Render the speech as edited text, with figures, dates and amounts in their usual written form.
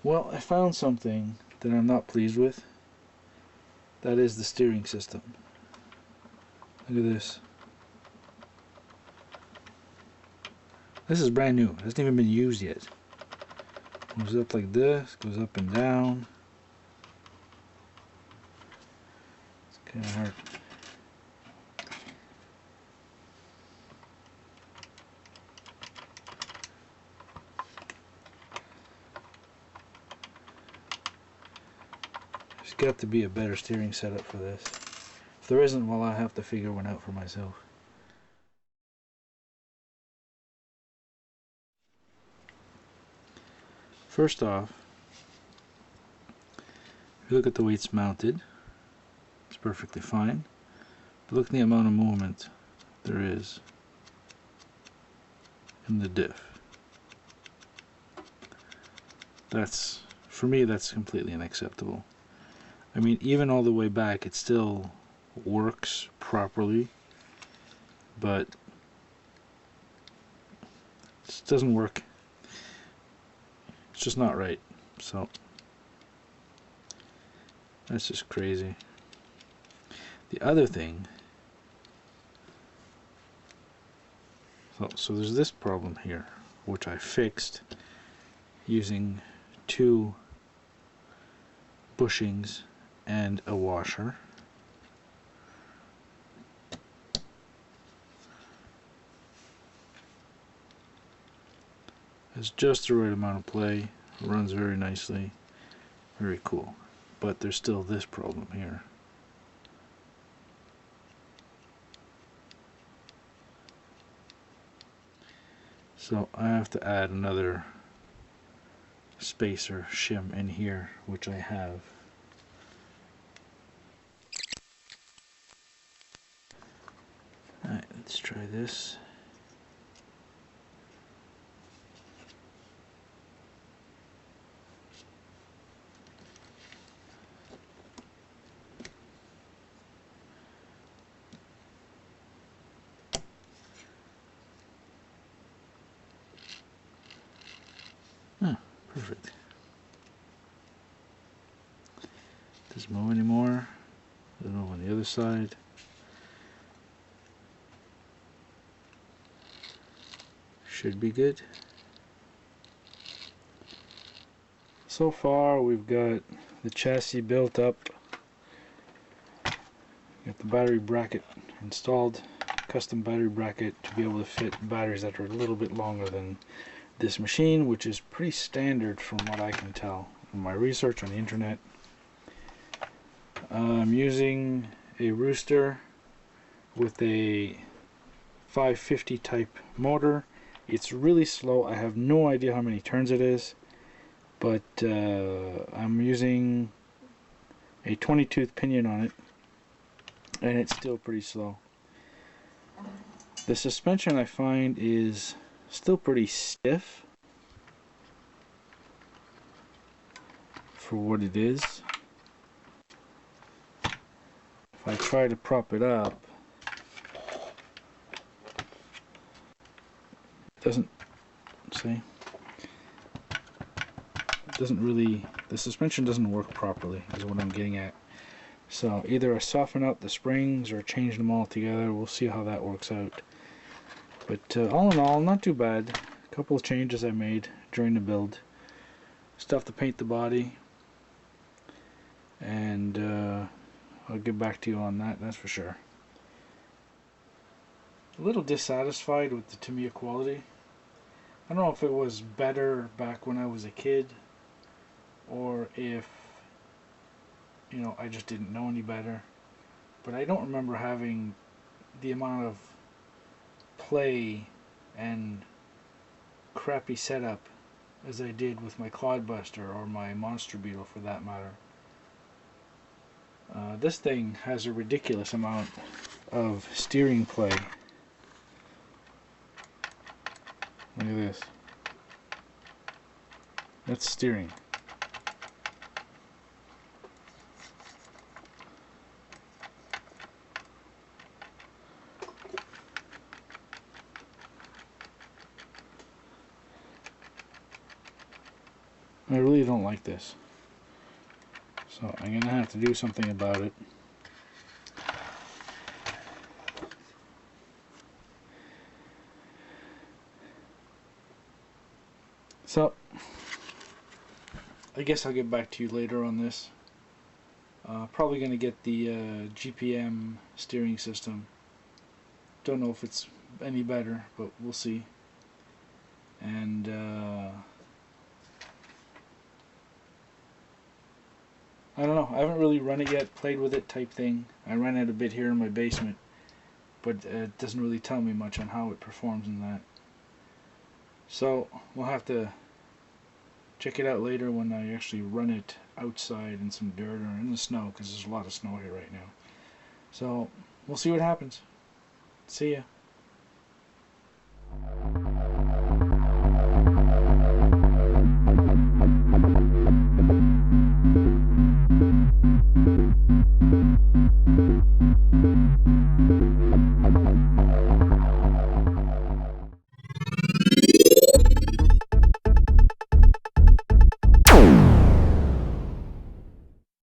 Well, I found something that I'm not pleased with. That is the steering system. Look at this. This is brand new. It hasn't even been used yet. Goes up like this, goes up and down. It's kind of hard. There's got to be a better steering setup for this. If there isn't, well, I'll have to figure one out for myself. First off, if you look at the way it's mounted, it's perfectly fine. But look at the amount of movement there is in the diff. That's, for me, that's completely unacceptable. I mean, even all the way back, it still works properly, but it just doesn't work. It's just not right. So that's just crazy. The other thing, so there's this problem here, which I fixed using 2 bushings and a washer. It's just the right amount of play, runs very nicely, very cool. But there's still this problem here. So I have to add another spacer shim in here, which I have. Alright, let's try this. Perfect. Doesn't move anymore. Doesn't move on the other side. Should be good. So far we've got the chassis built up. Got the battery bracket installed. Custom battery bracket to be able to fit batteries that are a little bit longer than this machine, which is pretty standard from what I can tell from my research on the internet. I'm using a Rooster with a 550 type motor. It's really slow. I have no idea how many turns it is, but I'm using a 20-tooth pinion on it, and it's still pretty slow. The suspension I find is still pretty stiff for what it is. If I try to prop it up, it doesn't, see? It doesn't really, the suspension doesn't work properly, is what I'm getting at. So either I soften out the springs or change them all together. We'll see how that works out. But all in all, not too bad. A couple of changes I made during the build. Stuff to paint the body, and I'll get back to you on that, that's for sure. A little dissatisfied with the Tamiya quality. I don't know if it was better back when I was a kid, or if, you know, I just didn't know any better. But I don't remember having the amount of play and crappy setup as I did with my Cloudbuster or my Monster Beetle, for that matter. This thing has a ridiculous amount of steering play. Look at this. That's steering. I really don't like this. So I'm going to have to do something about it. So, I guess I'll get back to you later on this. Probably going to get the GPM steering system. Don't know if it's any better, but we'll see. And I don't know. I haven't really run it yet, played with it type thing. I ran it a bit here in my basement, but it doesn't really tell me much on how it performs in that. So we'll have to check it out later when I actually run it outside in some dirt or in the snow, because there's a lot of snow here right now. So we'll see what happens. See ya.